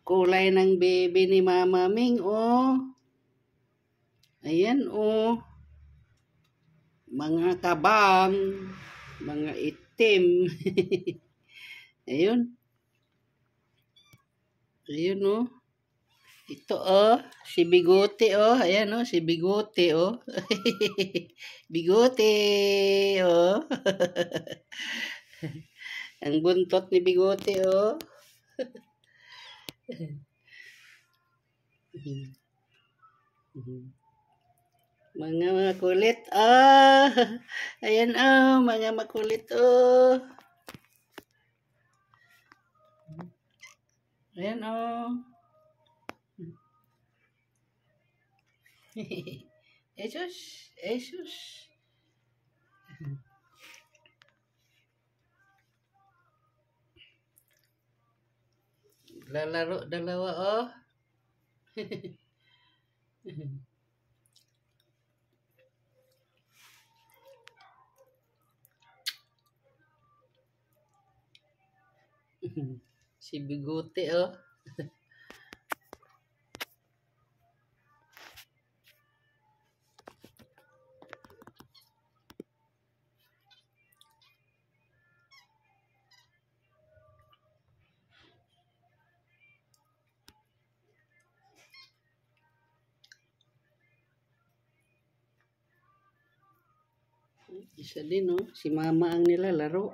Kulay ng baby ni Mama Ming, oh. Ayan, oh. Mga kabang, mga itim. Ayun. Ayun, oh. Ito, oh. Si Bigote, oh. Ayan, oh. Si Bigote, oh. Bigote, oh. Ang buntot ni Bigote, oh. Mga makulit, oh. Ayan, oh. Mga makulit, oh. Ayan, oh. Jesus, Jesus. Lalaro dalawa, oh. Si Bigote, oh. Isa din, oh. Si Mama ang nilalaro.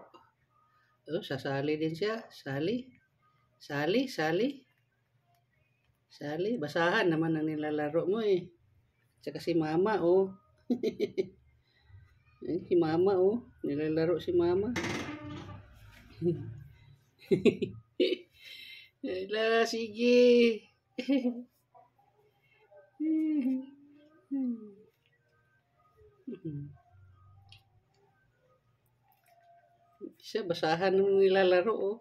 Oh, sasali din siya. Sali. Sali, sali. Sali. Basahan naman ang nilalaro mo, eh. Tsaka si Mama, oh. Si Mama, oh. Nilalaro si Mama. Hala, sige. Siya, basahan ng nilalaro, oh.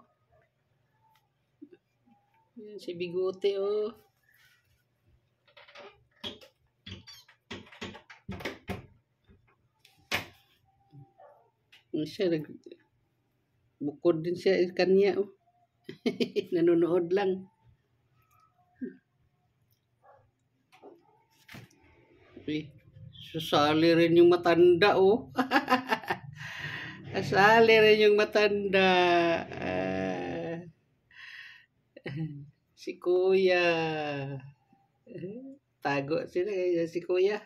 Yan, si Bigote, oh. Siya, bukod din siya kanya, oh. Nanonood lang. Uy, sasali rin yung matanda, oh. Sasali rin yung matanda. Si Kuya. Tago sila si Kuya.